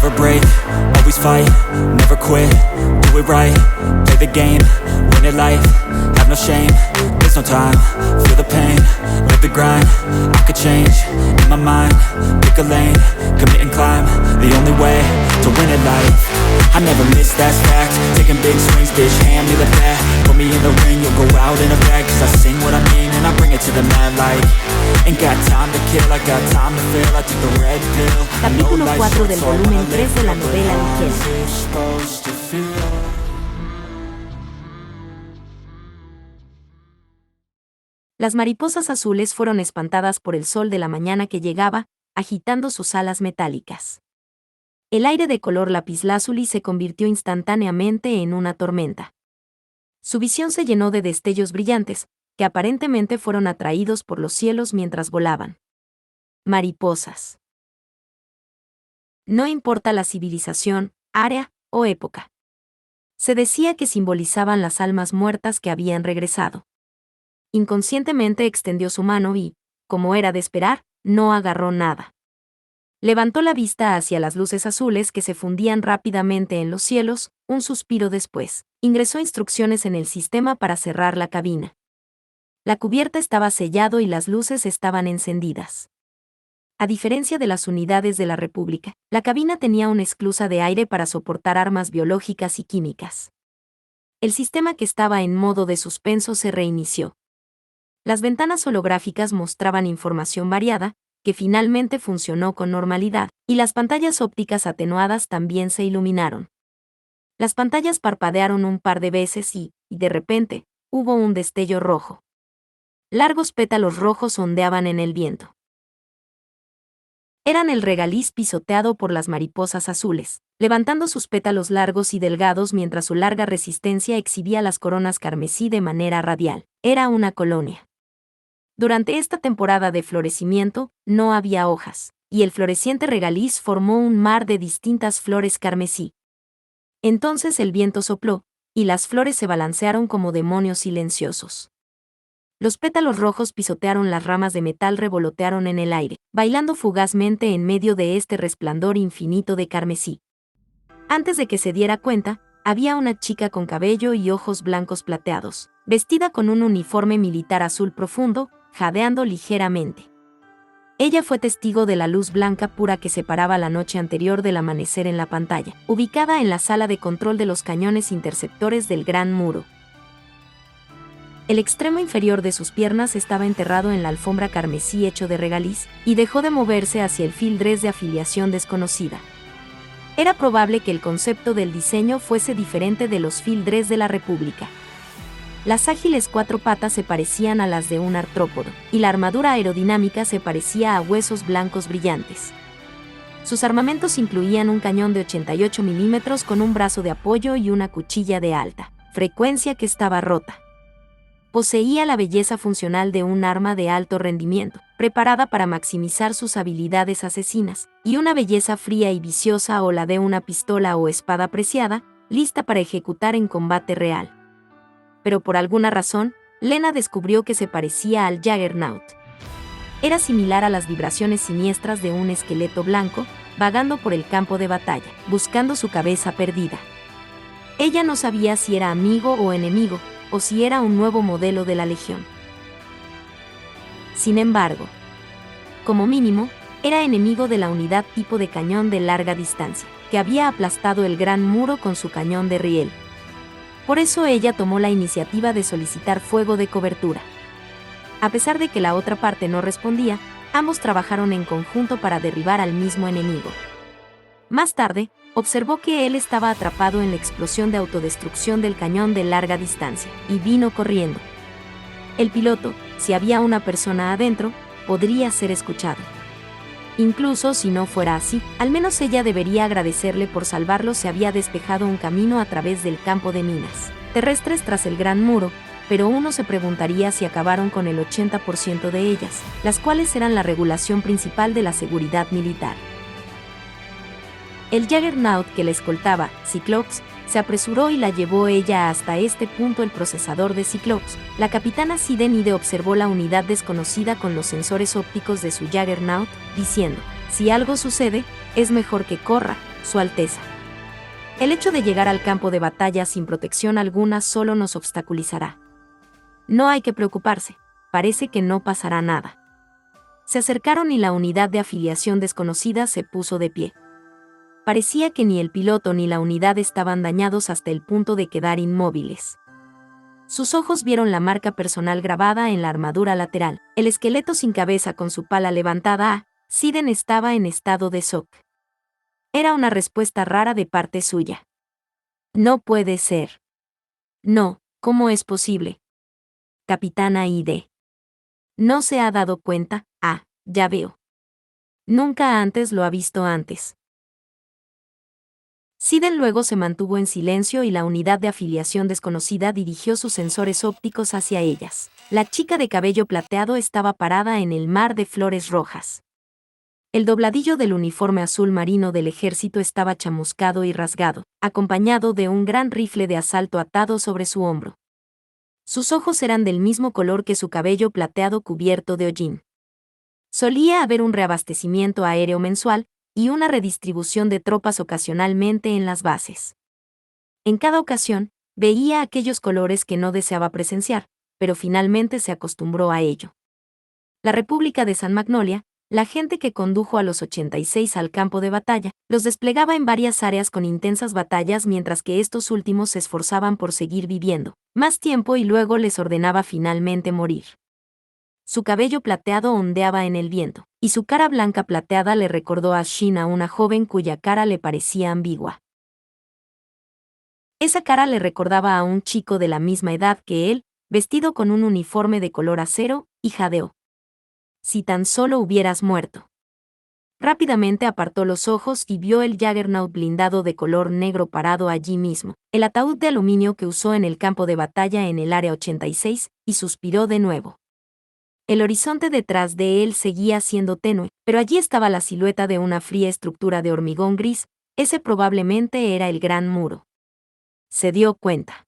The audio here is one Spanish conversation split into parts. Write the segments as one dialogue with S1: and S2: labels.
S1: Never break, always fight, never quit, do it right, play the game, win it life, have no shame, there's no time, feel the pain, live the grind, I could change, in my mind, pick a lane, commit and climb, the only way to win it life. I never miss, that's fact, taking big swings, bitch, hand me the bat, put me in the ring, you'll go out in a bag, cause I sing what I mean and I bring it to the mad light. Ain't got time to kill, I got time to feel, I took the red pill.
S2: Capítulo 4 del volumen 3 de la novela ligera. Las mariposas azules fueron espantadas por el sol de la mañana que llegaba, agitando sus alas metálicas. El aire de color lapislázuli se convirtió instantáneamente en una tormenta. Su visión se llenó de destellos brillantes, que aparentemente fueron atraídos por los cielos mientras volaban. Mariposas. No importa la civilización, área o época. Se decía que simbolizaban las almas muertas que habían regresado. Inconscientemente extendió su mano y, como era de esperar, no agarró nada. Levantó la vista hacia las luces azules que se fundían rápidamente en los cielos, un suspiro después, ingresó instrucciones en el sistema para cerrar la cabina. La cubierta estaba sellado y las luces estaban encendidas. A diferencia de las unidades de la República, la cabina tenía una esclusa de aire para soportar armas biológicas y químicas. El sistema que estaba en modo de suspenso se reinició. Las ventanas holográficas mostraban información variada, que finalmente funcionó con normalidad, y las pantallas ópticas atenuadas también se iluminaron. Las pantallas parpadearon un par de veces y, de repente, hubo un destello rojo. Largos pétalos rojos ondeaban en el viento. Eran el regaliz pisoteado por las mariposas azules, levantando sus pétalos largos y delgados mientras su larga resistencia exhibía las coronas carmesí de manera radial. Era una colonia. Durante esta temporada de florecimiento, no había hojas, y el floreciente regaliz formó un mar de distintas flores carmesí. Entonces el viento sopló, y las flores se balancearon como demonios silenciosos. Los pétalos rojos pisotearon las ramas de metal, revolotearon en el aire, bailando fugazmente en medio de este resplandor infinito de carmesí. Antes de que se diera cuenta, había una chica con cabello y ojos blancos plateados, vestida con un uniforme militar azul profundo, jadeando ligeramente. Ella fue testigo de la luz blanca pura que separaba la noche anterior del amanecer en la pantalla, ubicada en la sala de control de los cañones interceptores del Gran Muro. El extremo inferior de sus piernas estaba enterrado en la alfombra carmesí hecho de regaliz, y dejó de moverse hacia el fildrés de afiliación desconocida. Era probable que el concepto del diseño fuese diferente de los fildrés de la República. Las ágiles cuatro patas se parecían a las de un artrópodo, y la armadura aerodinámica se parecía a huesos blancos brillantes. Sus armamentos incluían un cañón de 88 milímetros con un brazo de apoyo y una cuchilla de alta frecuencia que estaba rota. Poseía la belleza funcional de un arma de alto rendimiento, preparada para maximizar sus habilidades asesinas, y una belleza fría y viciosa o la de una pistola o espada preciada, lista para ejecutar en combate real. Pero por alguna razón, Lena descubrió que se parecía al Juggernaut. Era similar a las vibraciones siniestras de un esqueleto blanco, vagando por el campo de batalla, buscando su cabeza perdida. Ella no sabía si era amigo o enemigo, o si era un nuevo modelo de la Legión. Sin embargo, como mínimo, era enemigo de la unidad tipo de cañón de larga distancia, que había aplastado el Gran Muro con su cañón de riel. Por eso ella tomó la iniciativa de solicitar fuego de cobertura. A pesar de que la otra parte no respondía, ambos trabajaron en conjunto para derribar al mismo enemigo. Más tarde, observó que él estaba atrapado en la explosión de autodestrucción del cañón de larga distancia, y vino corriendo. El piloto, si había una persona adentro, podría ser escuchado. Incluso si no fuera así, al menos ella debería agradecerle por salvarlo. Se había despejado un camino a través del campo de minas terrestres tras el Gran Muro, pero uno se preguntaría si acabaron con el 80% de ellas, las cuales eran la regulación principal de la seguridad militar. El Juggernaut que la escoltaba, Cyclops, se apresuró y la llevó ella hasta este punto. El procesador de Cyclops, la capitana Sidenide, observó la unidad desconocida con los sensores ópticos de su Juggernaut, diciendo: si algo sucede, es mejor que corra, Su Alteza. El hecho de llegar al campo de batalla sin protección alguna solo nos obstaculizará. No hay que preocuparse, parece que no pasará nada. Se acercaron y la unidad de afiliación desconocida se puso de pie. Parecía que ni el piloto ni la unidad estaban dañados hasta el punto de quedar inmóviles. Sus ojos vieron la marca personal grabada en la armadura lateral, el esqueleto sin cabeza con su pala levantada. Siden estaba en estado de shock. Era una respuesta rara de parte suya. No puede ser. No, ¿cómo es posible? Capitana ID. ¿No se ha dado cuenta? Ah, ya veo. Nunca antes lo ha visto antes. Siden luego se mantuvo en silencio y la unidad de afiliación desconocida dirigió sus sensores ópticos hacia ellas. La chica de cabello plateado estaba parada en el mar de flores rojas. El dobladillo del uniforme azul marino del ejército estaba chamuscado y rasgado, acompañado de un gran rifle de asalto atado sobre su hombro. Sus ojos eran del mismo color que su cabello plateado cubierto de hollín. Solía haber un reabastecimiento aéreo mensual y una redistribución de tropas ocasionalmente en las bases. En cada ocasión, veía aquellos colores que no deseaba presenciar, pero finalmente se acostumbró a ello. La República de San Magnolia, la gente que condujo a los 86 al campo de batalla, los desplegaba en varias áreas con intensas batallas mientras que estos últimos se esforzaban por seguir viviendo más tiempo y luego les ordenaba finalmente morir. Su cabello plateado ondeaba en el viento, y su cara blanca plateada le recordó a Shin a una joven cuya cara le parecía ambigua. Esa cara le recordaba a un chico de la misma edad que él, vestido con un uniforme de color acero, y jadeó. Si tan solo hubieras muerto. Rápidamente apartó los ojos y vio el Juggernaut blindado de color negro parado allí mismo, el ataúd de aluminio que usó en el campo de batalla en el Área 86, y suspiró de nuevo. El horizonte detrás de él seguía siendo tenue, pero allí estaba la silueta de una fría estructura de hormigón gris. Ese probablemente era el Gran Muro. Se dio cuenta.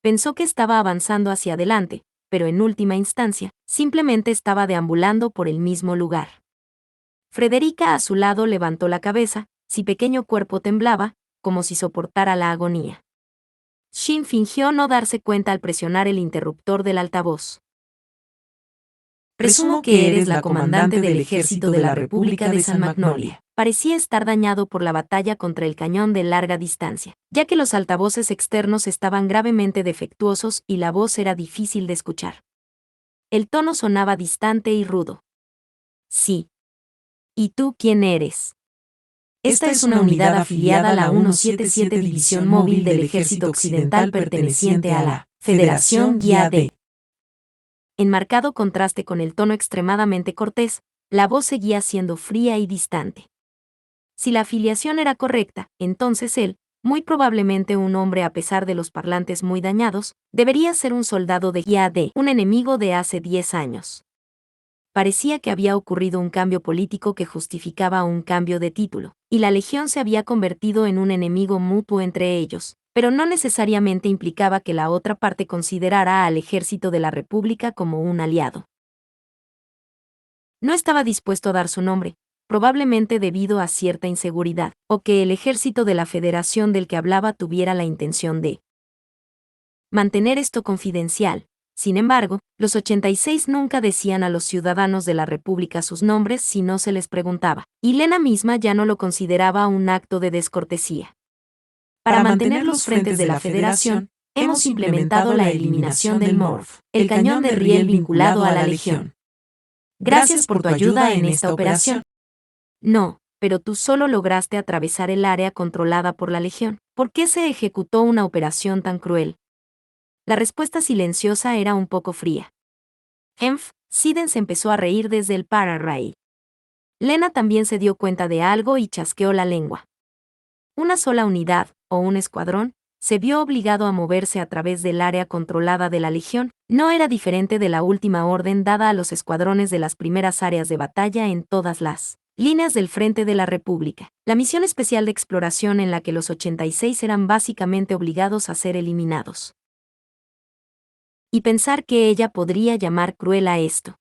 S2: Pensó que estaba avanzando hacia adelante, pero en última instancia, simplemente estaba deambulando por el mismo lugar. Frederica a su lado levantó la cabeza, su pequeño cuerpo temblaba, como si soportara la agonía. Shin fingió no darse cuenta al presionar el interruptor del altavoz. Presumo que eres la comandante del ejército de la República de San Magnolia. Parecía estar dañado por la batalla contra el cañón de larga distancia, ya que los altavoces externos estaban gravemente defectuosos y la voz era difícil de escuchar. El tono sonaba distante y rudo. Sí. ¿Y tú quién eres? Esta es una unidad afiliada a la 177 División Móvil del Ejército Occidental perteneciente a la Federación Guía-D. En marcado contraste con el tono extremadamente cortés, la voz seguía siendo fría y distante. Si la afiliación era correcta, entonces él, muy probablemente un hombre a pesar de los parlantes muy dañados, debería ser un soldado de Guía-D, un enemigo de hace 10 años. Parecía que había ocurrido un cambio político que justificaba un cambio de título, y la Legión se había convertido en un enemigo mutuo entre ellos, pero no necesariamente implicaba que la otra parte considerara al ejército de la República como un aliado. No estaba dispuesto a dar su nombre, probablemente debido a cierta inseguridad, o que el ejército de la Federación del que hablaba tuviera la intención de mantener esto confidencial. Sin embargo, los 86 nunca decían a los ciudadanos de la República sus nombres si no se les preguntaba, y Lena misma ya no lo consideraba un acto de descortesía. Para mantener los frentes de la Federación, hemos implementado la eliminación del MORF, el cañón de riel vinculado a la Legión. Gracias por tu ayuda en esta operación. No, pero tú solo lograste atravesar el área controlada por la Legión. ¿Por qué se ejecutó una operación tan cruel? La respuesta silenciosa era un poco fría. Siden se empezó a reír desde el pararrail. Lena también se dio cuenta de algo y chasqueó la lengua. Una sola unidad, o un escuadrón, se vio obligado a moverse a través del área controlada de la Legión. No era diferente de la última orden dada a los escuadrones de las primeras áreas de batalla en todas las líneas del frente de la República. La misión especial de exploración en la que los 86 eran básicamente obligados a ser eliminados. Y pensar que ella podría llamar cruel a esto.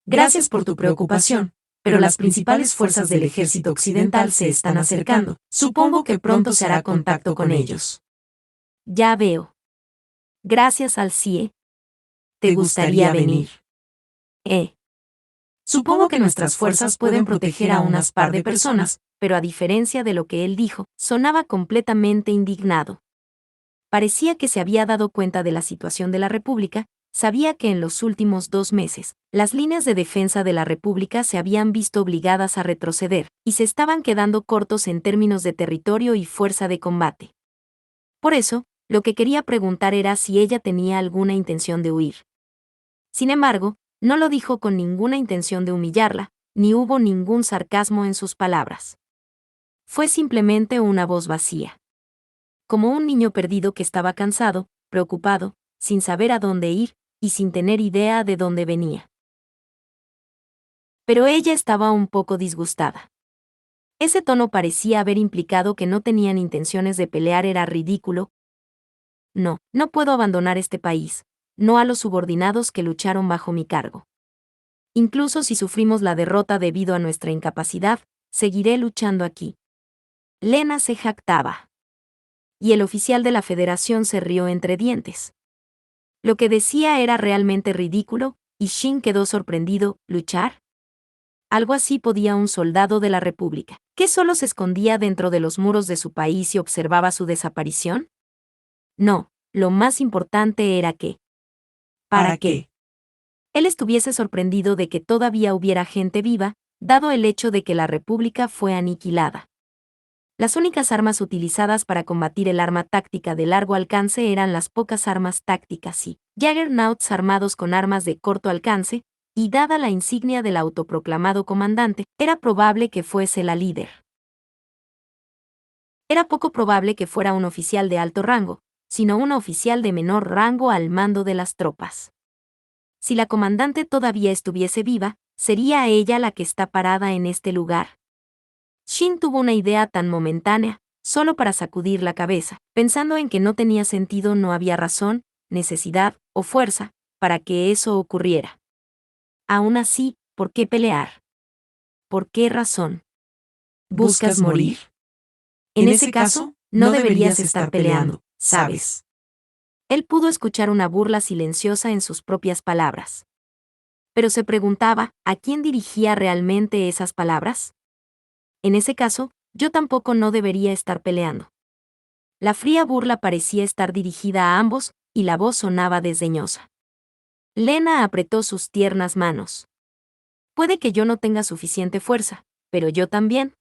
S2: Gracias por tu preocupación,
S3: pero las principales fuerzas del ejército occidental se están acercando. Supongo que pronto se hará contacto con ellos.
S2: Ya veo. Gracias al CIE. ¿Te gustaría venir?
S3: Supongo que nuestras fuerzas pueden proteger a unas par de personas,
S2: pero a diferencia de lo que él dijo, sonaba completamente indignado. Parecía que se había dado cuenta de la situación de la República, sabía que en los últimos 2 meses, las líneas de defensa de la República se habían visto obligadas a retroceder, y se estaban quedando cortos en términos de territorio y fuerza de combate. Por eso, lo que quería preguntar era si ella tenía alguna intención de huir. Sin embargo, no lo dijo con ninguna intención de humillarla, ni hubo ningún sarcasmo en sus palabras. Fue simplemente una voz vacía. Como un niño perdido que estaba cansado, preocupado, sin saber a dónde ir, y sin tener idea de dónde venía. Pero ella estaba un poco disgustada. Ese tono parecía haber implicado que no tenían intenciones de pelear. Era ridículo. No puedo abandonar este país, no a los subordinados que lucharon bajo mi cargo. Incluso si sufrimos la derrota debido a nuestra incapacidad, seguiré luchando aquí. Lena se jactaba. Y el oficial de la Federación se rió entre dientes. Lo que decía era realmente ridículo, y Shin quedó sorprendido. ¿Luchar? Algo así podía un soldado de la República, que solo se escondía dentro de los muros de su país y observaba su desaparición. No, lo más importante era que...
S3: ¿Para qué?
S2: Él estuviese sorprendido de que todavía hubiera gente viva, dado el hecho de que la República fue aniquilada. Las únicas armas utilizadas para combatir el arma táctica de largo alcance eran las pocas armas tácticas y Juggernauts armados con armas de corto alcance, y dada la insignia del autoproclamado comandante, era probable que fuese la líder. Era poco probable que fuera un oficial de alto rango, sino una oficial de menor rango al mando de las tropas. Si la comandante todavía estuviese viva, sería ella la que está parada en este lugar. Shin tuvo una idea tan momentánea, solo para sacudir la cabeza, pensando en que no tenía sentido, no había razón, necesidad o fuerza para que eso ocurriera. Aún así, ¿por qué pelear? ¿Por qué razón?
S3: ¿Buscas morir?
S2: En ese caso, no deberías estar peleando,
S3: ¿sabes?
S2: Él pudo escuchar una burla silenciosa en sus propias palabras. Pero se preguntaba, ¿a quién dirigía realmente esas palabras? En ese caso, yo tampoco no debería estar peleando. La fría burla parecía estar dirigida a ambos, y la voz sonaba desdeñosa. Lena apretó sus tiernas manos. Puede que yo no tenga suficiente fuerza, pero yo también.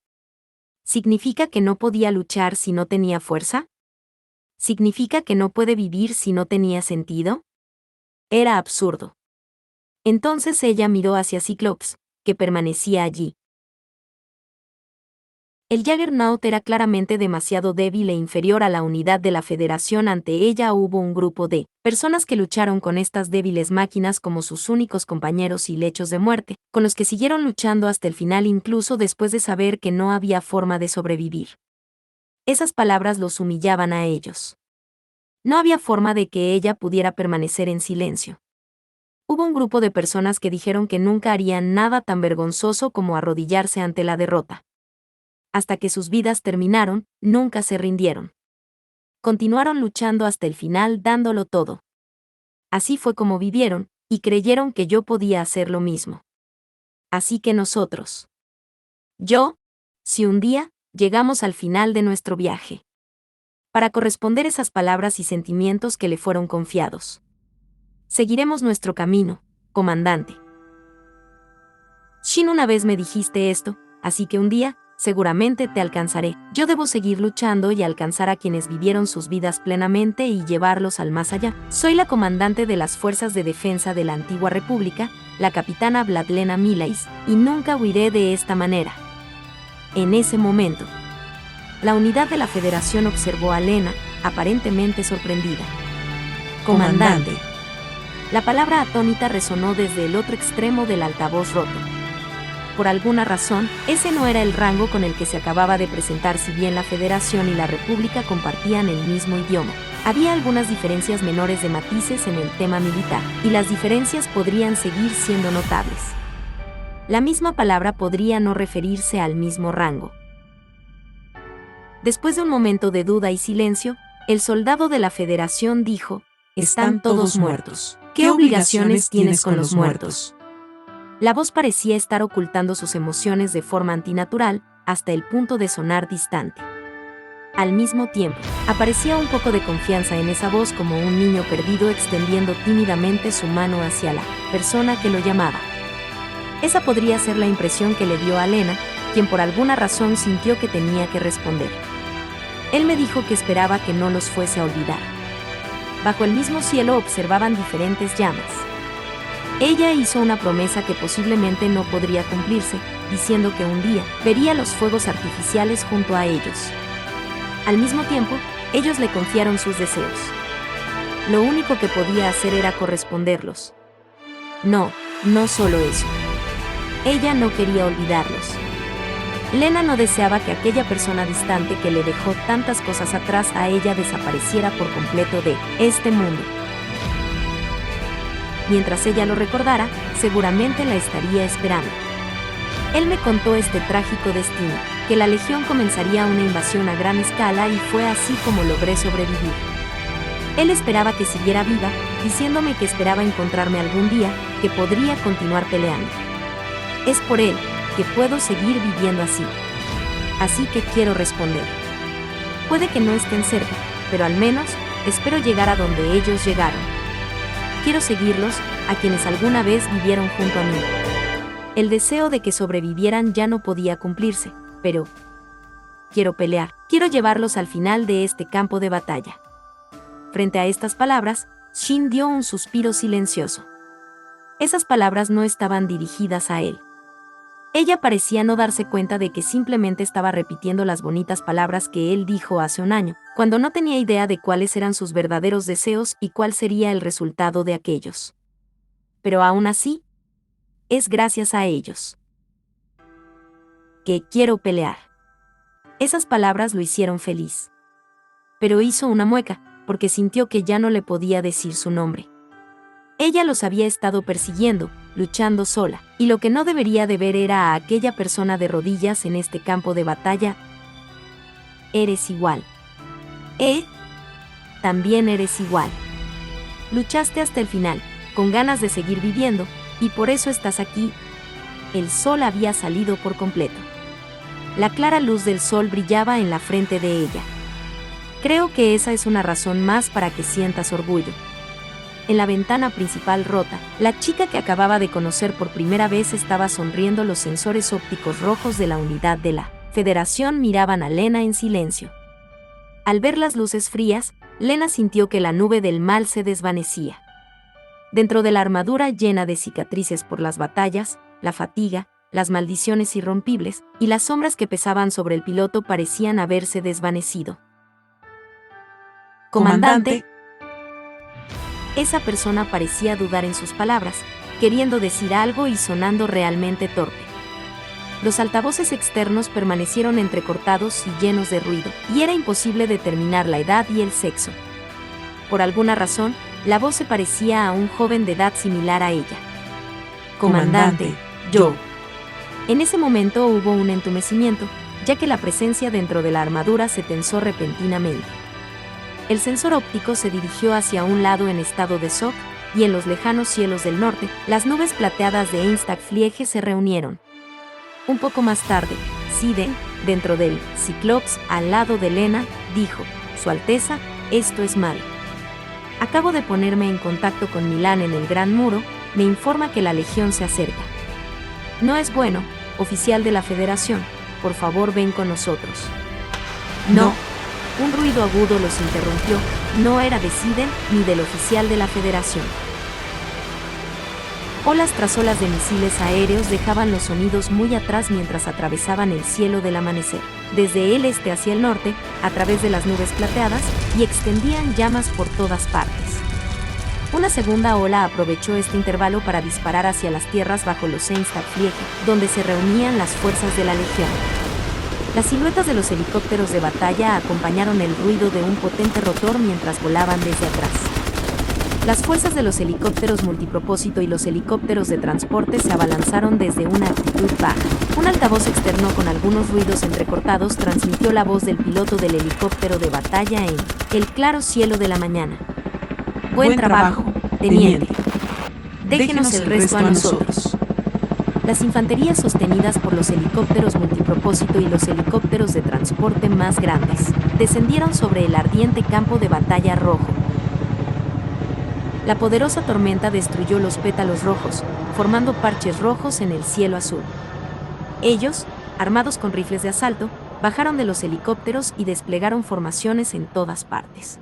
S2: ¿Significa que no podía luchar si no tenía fuerza? ¿Significa que no puede vivir si no tenía sentido? Era absurdo. Entonces ella miró hacia Cyclops, que permanecía allí. El Juggernaut era claramente demasiado débil e inferior a la unidad de la Federación. Ante ella hubo un grupo de personas que lucharon con estas débiles máquinas como sus únicos compañeros y lechos de muerte, con los que siguieron luchando hasta el final incluso después de saber que no había forma de sobrevivir. Esas palabras los humillaban a ellos. No había forma de que ella pudiera permanecer en silencio. Hubo un grupo de personas que dijeron que nunca harían nada tan vergonzoso como arrodillarse ante la derrota. Hasta que sus vidas terminaron, nunca se rindieron. Continuaron luchando hasta el final dándolo todo. Así fue como vivieron, y creyeron que yo podía hacer lo mismo. Así que nosotros. Si un día, llegamos al final de nuestro viaje. Para corresponder esas palabras y sentimientos que le fueron confiados. Seguiremos nuestro camino, comandante. Shin, una vez me dijiste esto, así que un día, seguramente te alcanzaré. Yo debo seguir luchando y alcanzar a quienes vivieron sus vidas plenamente y llevarlos al más allá. Soy la comandante de las Fuerzas de Defensa de la Antigua República, la capitana Vladlena Milais, y nunca huiré de esta manera. En ese momento, la unidad de la Federación observó a Lena, aparentemente sorprendida. Comandante. La palabra atónita resonó desde el otro extremo del altavoz roto. Por alguna razón, ese no era el rango con el que se acababa de presentar. Si bien la Federación y la República compartían el mismo idioma, había algunas diferencias menores de matices en el tema militar, y las diferencias podrían seguir siendo notables. La misma palabra podría no referirse al mismo rango. Después de un momento de duda y silencio, el soldado de la Federación dijo:
S3: Están todos muertos. ¿Qué obligaciones tienes con los muertos?
S2: La voz parecía estar ocultando sus emociones de forma antinatural, hasta el punto de sonar distante. Al mismo tiempo, aparecía un poco de confianza en esa voz, como un niño perdido extendiendo tímidamente su mano hacia la persona que lo llamaba. Esa podría ser la impresión que le dio a Lena, quien por alguna razón sintió que tenía que responder. Él me dijo que esperaba que no los fuese a olvidar. Bajo el mismo cielo observaban diferentes llamas. Ella hizo una promesa que posiblemente no podría cumplirse, diciendo que un día vería los fuegos artificiales junto a ellos. Al mismo tiempo, ellos le confiaron sus deseos. Lo único que podía hacer era corresponderlos. No solo eso. Ella no quería olvidarlos. Lena no deseaba que aquella persona distante que le dejó tantas cosas atrás a ella desapareciera por completo de este mundo. Mientras ella lo recordara, seguramente la estaría esperando. Él me contó este trágico destino, que la Legión comenzaría una invasión a gran escala, y fue así como logré sobrevivir. Él esperaba que siguiera viva, diciéndome que esperaba encontrarme algún día, que podría continuar peleando. Es por él que puedo seguir viviendo así. Así que quiero responder. Puede que no estén cerca, pero al menos espero llegar a donde ellos llegaron. Quiero seguirlos, a quienes alguna vez vivieron junto a mí. El deseo de que sobrevivieran ya no podía cumplirse, pero quiero pelear. Quiero llevarlos al final de este campo de batalla. Frente a estas palabras, Shin dio un suspiro silencioso. Esas palabras no estaban dirigidas a él. Ella parecía no darse cuenta de que simplemente estaba repitiendo las bonitas palabras que él dijo hace un año, cuando no tenía idea de cuáles eran sus verdaderos deseos y cuál sería el resultado de aquellos. Pero aún así, es gracias a ellos que quiero pelear. Esas palabras lo hicieron feliz. Pero hizo una mueca, porque sintió que ya no le podía decir su nombre. Ella los había estado persiguiendo, luchando sola, y lo que no debería de ver era a aquella persona de rodillas en este campo de batalla. Eres igual. También eres igual. Luchaste hasta el final, con ganas de seguir viviendo, y por eso estás aquí. El sol había salido por completo. La clara luz del sol brillaba en la frente de ella. Creo que esa es una razón más para que sientas orgullo. En la ventana principal rota, la chica que acababa de conocer por primera vez estaba sonriendo. Los sensores ópticos rojos de la unidad de la Federación miraban a Lena en silencio. Al ver las luces frías, Lena sintió que la nube del mal se desvanecía. Dentro de la armadura llena de cicatrices por las batallas, la fatiga, las maldiciones irrompibles y las sombras que pesaban sobre el piloto parecían haberse desvanecido.
S3: Comandante.
S2: Esa persona parecía dudar en sus palabras, queriendo decir algo y sonando realmente torpe. Los altavoces externos permanecieron entrecortados y llenos de ruido, y era imposible determinar la edad y el sexo. Por alguna razón, la voz se parecía a un joven de edad similar a ella.
S3: Comandante, yo.
S2: En ese momento hubo un entumecimiento, ya que la presencia dentro de la armadura se tensó repentinamente. El sensor óptico se dirigió hacia un lado en estado de shock, y en los lejanos cielos del norte, las nubes plateadas de Einstag-Fliege se reunieron. Un poco más tarde, Siden, dentro del Cyclops, al lado de Lena, dijo: Su Alteza, esto es malo. Acabo de ponerme en contacto con Milan en el Gran Muro, me informa que la Legión se acerca. No es bueno, oficial de la Federación, por favor ven con nosotros. No. Un ruido agudo los interrumpió, no era de Siden ni del oficial de la Federación. Olas tras olas de misiles aéreos dejaban los sonidos muy atrás mientras atravesaban el cielo del amanecer, desde el este hacia el norte, a través de las nubes plateadas, y extendían llamas por todas partes. Una segunda ola aprovechó este intervalo para disparar hacia las tierras bajo los Einstag-Fliege, donde se reunían las fuerzas de la Legión. Las siluetas de los helicópteros de batalla acompañaron el ruido de un potente rotor mientras volaban desde atrás. Las fuerzas de los helicópteros multipropósito y los helicópteros de transporte se abalanzaron desde una altitud baja. Un altavoz externo con algunos ruidos entrecortados transmitió la voz del piloto del helicóptero de batalla en el claro cielo de la mañana. Buen trabajo, teniente. Déjenos el resto a nosotros. Las infanterías sostenidas por los helicópteros multipropósito y los helicópteros de transporte más grandes descendieron sobre el ardiente campo de batalla rojo. La poderosa tormenta destruyó los pétalos rojos, formando parches rojos en el cielo azul. Ellos, armados con rifles de asalto, bajaron de los helicópteros y desplegaron formaciones en todas partes.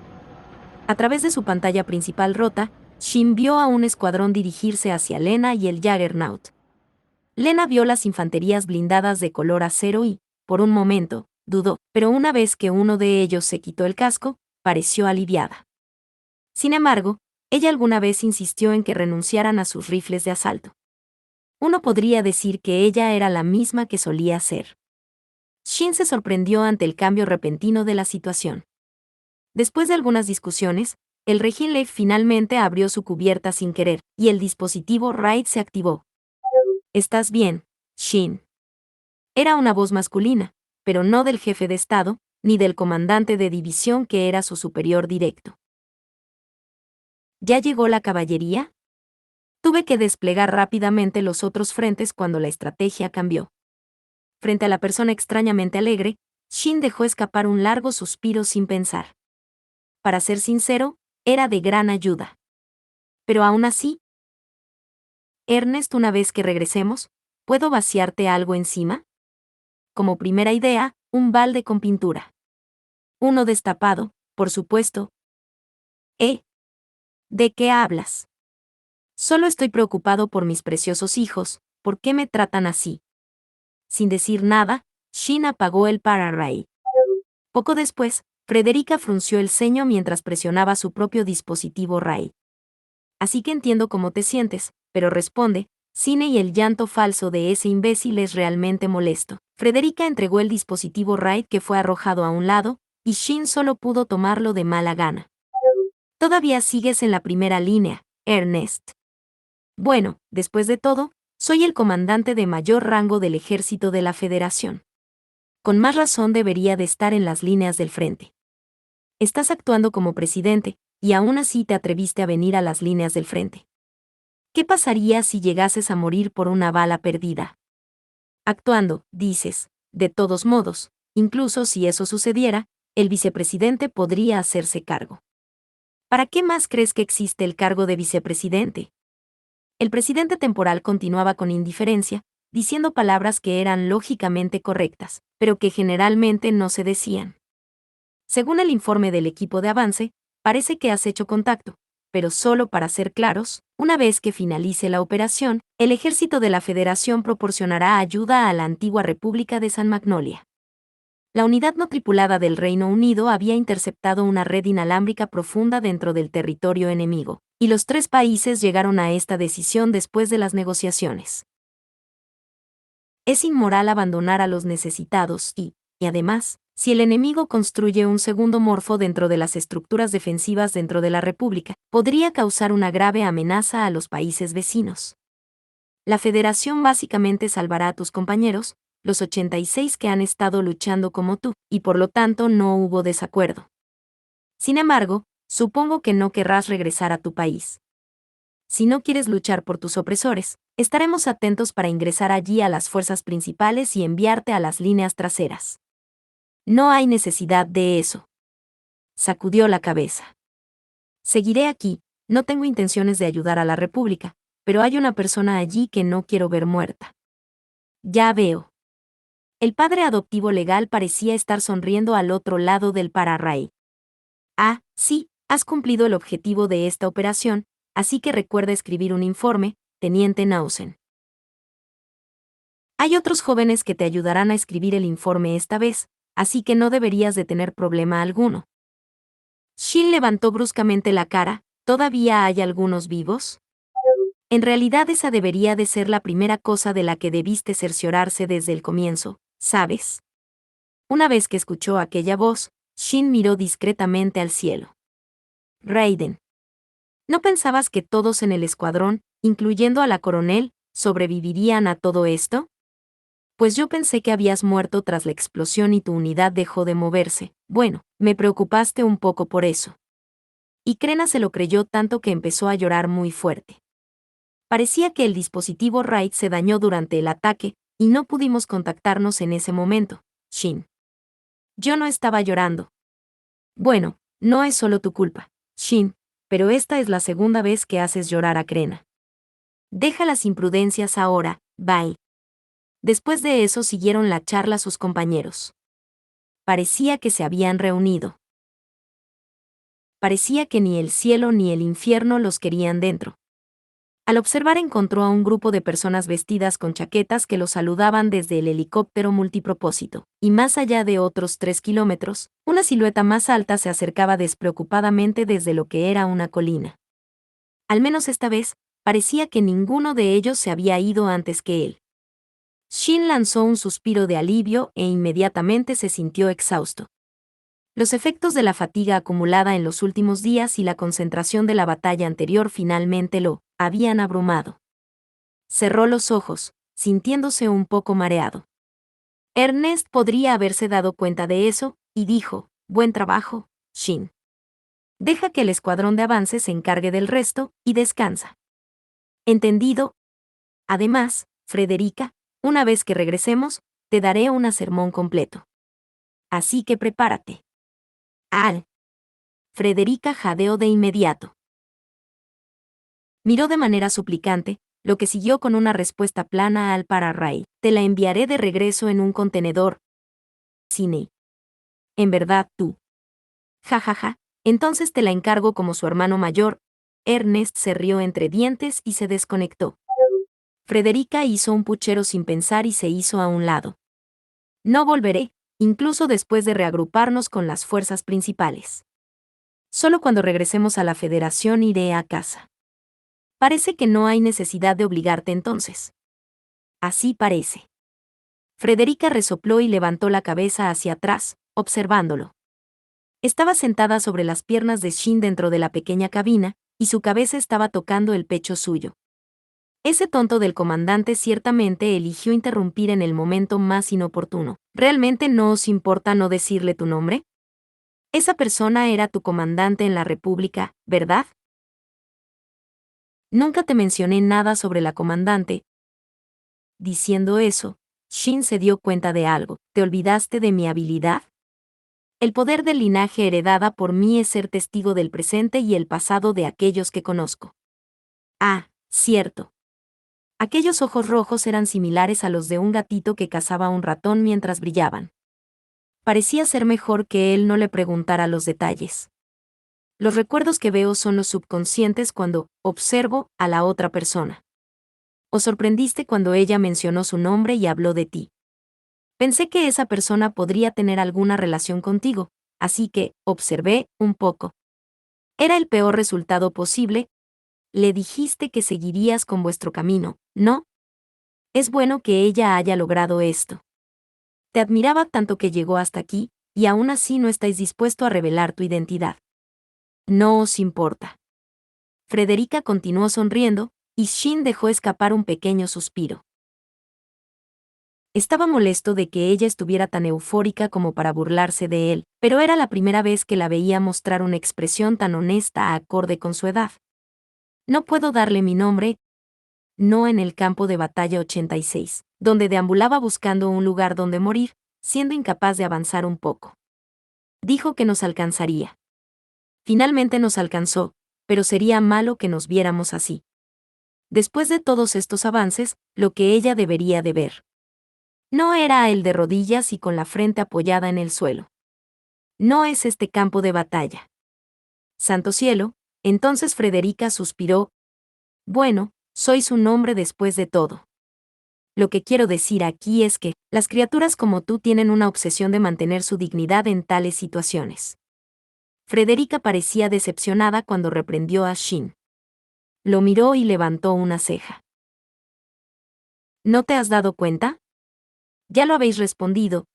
S2: A través de su pantalla principal rota, Shin vio a un escuadrón dirigirse hacia Lena y el Juggernaut. Lena vio las infanterías blindadas de color acero y, por un momento, dudó, pero una vez que uno de ellos se quitó el casco, pareció aliviada. Sin embargo, ella alguna vez insistió en que renunciaran a sus rifles de asalto. Uno podría decir que ella era la misma que solía ser. Shin se sorprendió ante el cambio repentino de la situación. Después de algunas discusiones, el Reginleif finalmente abrió su cubierta sin querer, y el dispositivo RAID se activó. ¿Estás bien, Shin? Era una voz masculina, pero no del jefe de Estado, ni del comandante de división que era su superior directo. ¿Ya llegó la caballería? Tuve que desplegar rápidamente los otros frentes cuando la estrategia cambió. Frente a la persona extrañamente alegre, Shin dejó escapar un largo suspiro sin pensar. Para ser sincero, era de gran ayuda. Pero aún así, Ernest, una vez que regresemos, ¿puedo vaciarte algo encima? Como primera idea, un balde con pintura. Uno destapado, por supuesto. ¿De qué hablas? Solo estoy preocupado por mis preciosos hijos, ¿por qué me tratan así? Sin decir nada, Shin apagó el para-raid. Poco después, Frederica frunció el ceño mientras presionaba su propio dispositivo RAID. Así que entiendo cómo te sientes, pero responde, Cine y el llanto falso de ese imbécil es realmente molesto. Frederica entregó el dispositivo RAID que fue arrojado a un lado, y Shin solo pudo tomarlo de mala gana. Todavía sigues en la primera línea, Ernest. Bueno, después de todo, soy el comandante de mayor rango del ejército de la Federación. Con más razón debería de estar en las líneas del frente. Estás actuando como presidente, y aún así te atreviste a venir a las líneas del frente. ¿Qué pasaría si llegases a morir por una bala perdida? Actuando, dices, de todos modos, incluso si eso sucediera, el vicepresidente podría hacerse cargo. ¿Para qué más crees que existe el cargo de vicepresidente? El presidente temporal continuaba con indiferencia, diciendo palabras que eran lógicamente correctas, pero que generalmente no se decían. Según el informe del equipo de avance, parece que has hecho contacto, pero solo para ser claros, una vez que finalice la operación, el ejército de la Federación proporcionará ayuda a la antigua República de San Magnolia. La unidad no tripulada del Reino Unido había interceptado una red inalámbrica profunda dentro del territorio enemigo, y los 3 países llegaron a esta decisión después de las negociaciones. Es inmoral abandonar a los necesitados y, además, si el enemigo construye un segundo morfo dentro de las estructuras defensivas dentro de la República, podría causar una grave amenaza a los países vecinos. La Federación básicamente salvará a tus compañeros, los 86 que han estado luchando como tú, y por lo tanto no hubo desacuerdo. Sin embargo, supongo que no querrás regresar a tu país. Si no quieres luchar por tus opresores, estaremos atentos para ingresar allí a las fuerzas principales y enviarte a las líneas traseras. No hay necesidad de eso. Sacudió la cabeza. Seguiré aquí, no tengo intenciones de ayudar a la República, pero hay una persona allí que no quiero ver muerta. Ya veo. El padre adoptivo legal parecía estar sonriendo al otro lado del para-raid. Ah, sí, has cumplido el objetivo de esta operación, así que recuerda escribir un informe, Teniente Nausen. Hay otros jóvenes que te ayudarán a escribir el informe esta vez, así que no deberías de tener problema alguno. Shin levantó bruscamente la cara, ¿todavía hay algunos vivos? En realidad esa debería de ser la primera cosa de la que debiste cerciorarse desde el comienzo, ¿sabes? Una vez que escuchó aquella voz, Shin miró discretamente al cielo. Raiden. ¿No pensabas que todos en el escuadrón, incluyendo a la coronel, sobrevivirían a todo esto? Pues yo pensé que habías muerto tras la explosión y tu unidad dejó de moverse. Bueno, me preocupaste un poco por eso. Y Crena se lo creyó tanto que empezó a llorar muy fuerte. Parecía que el dispositivo RAID se dañó durante el ataque, y no pudimos contactarnos en ese momento, Shin. Yo no estaba llorando. Bueno, no es solo tu culpa, Shin, pero esta es la segunda vez que haces llorar a Crena. Deja las imprudencias ahora, bye. Después de eso siguieron la charla sus compañeros. Parecía que se habían reunido. Parecía que ni el cielo ni el infierno los querían dentro. Al observar encontró a un grupo de personas vestidas con chaquetas que lo saludaban desde el helicóptero multipropósito, y más allá de otros 3 kilómetros, una silueta más alta se acercaba despreocupadamente desde lo que era una colina. Al menos esta vez, parecía que ninguno de ellos se había ido antes que él. Shin lanzó un suspiro de alivio e inmediatamente se sintió exhausto. Los efectos de la fatiga acumulada en los últimos días y la concentración de la batalla anterior finalmente lo habían abrumado. Cerró los ojos, sintiéndose un poco mareado. Ernest podría haberse dado cuenta de eso, y dijo, «Buen trabajo, Shin. Deja que el escuadrón de avance se encargue del resto, y descansa». «Entendido. Además, Frederica, una vez que regresemos, te daré un sermón completo. Así que prepárate». «Al». Frederica jadeó de inmediato. Miró de manera suplicante, lo que siguió con una respuesta plana al para Ray. «Te la enviaré de regreso en un contenedor. Cine. En verdad tú». «Ja ja ja, entonces te la encargo como su hermano mayor». Ernest se rió entre dientes y se desconectó. Frederica hizo un puchero sin pensar y se hizo a un lado. «No volveré, incluso después de reagruparnos con las fuerzas principales. Solo cuando regresemos a la Federación iré a casa». «Parece que no hay necesidad de obligarte entonces». «Así parece». Frederica resopló y levantó la cabeza hacia atrás, observándolo. Estaba sentada sobre las piernas de Shin dentro de la pequeña cabina, y su cabeza estaba tocando el pecho suyo. Ese tonto del comandante ciertamente eligió interrumpir en el momento más inoportuno. ¿Realmente no os importa no decirle tu nombre? Esa persona era tu comandante en la República, ¿verdad? Nunca te mencioné nada sobre la comandante. Diciendo eso, Shin se dio cuenta de algo. ¿Te olvidaste de mi habilidad? El poder del linaje heredada por mí es ser testigo del presente y el pasado de aquellos que conozco. Ah, cierto. Aquellos ojos rojos eran similares a los de un gatito que cazaba un ratón mientras brillaban. Parecía ser mejor que él no le preguntara los detalles. Los recuerdos que veo son los subconscientes cuando observo a la otra persona. Os sorprendiste cuando ella mencionó su nombre y habló de ti. Pensé que esa persona podría tener alguna relación contigo, así que observé un poco. Era el peor resultado posible. Le dijiste que seguirías con vuestro camino, ¿no? Es bueno que ella haya logrado esto. Te admiraba tanto que llegó hasta aquí, y aún así no estáis dispuesto a revelar tu identidad. No os importa. Frederica continuó sonriendo, y Shin dejó escapar un pequeño suspiro. Estaba molesto de que ella estuviera tan eufórica como para burlarse de él, pero era la primera vez que la veía mostrar una expresión tan honesta acorde con su edad. No puedo darle mi nombre. No en el campo de batalla 86, donde deambulaba buscando un lugar donde morir, siendo incapaz de avanzar un poco. Dijo que nos alcanzaría. Finalmente nos alcanzó, pero sería malo que nos viéramos así. Después de todos estos avances, lo que ella debería de ver no era el de rodillas y con la frente apoyada en el suelo. No es este campo de batalla. Santo cielo, entonces Frederica suspiró. Bueno, soy su nombre después de todo. Lo que quiero decir aquí es que, las criaturas como tú tienen una obsesión de mantener su dignidad en tales situaciones. Frederica parecía decepcionada cuando reprendió a Shin. Lo miró y levantó una ceja. ¿No te has dado cuenta? Ya lo habéis respondido.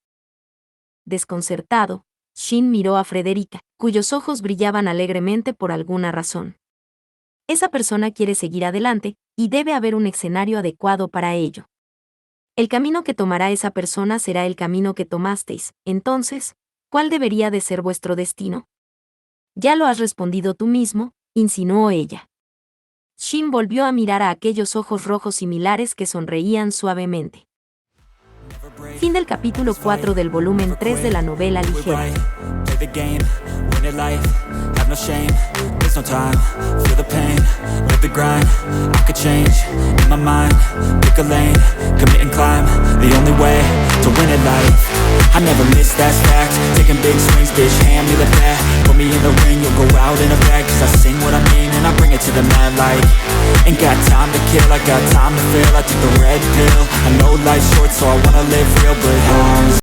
S2: Desconcertado, Shin miró a Frederica, cuyos ojos brillaban alegremente por alguna razón. Esa persona quiere seguir adelante, y debe haber un escenario adecuado para ello. El camino que tomará esa persona será el camino que tomasteis. Entonces, ¿cuál debería de ser vuestro destino? Ya lo has respondido tú mismo, insinuó ella. Shin volvió a mirar a aquellos ojos rojos similares que sonreían suavemente. Fin del capítulo 4 del volumen 3 de la novela ligera.
S1: Play the game, win it life, have no shame, there's no time, feel the pain, live the grind, I could change, in my mind, pick a lane, commit and climb, the only way to win it life. I never miss, that's fact, taking big swings, bitch, hand me the bat, put me in the ring, you'll go out in a bag, cause I sing what I mean and I bring it to the mad light. Ain't got time to kill, I got time to feel, I took the red pill, I know life's short so I wanna live real, but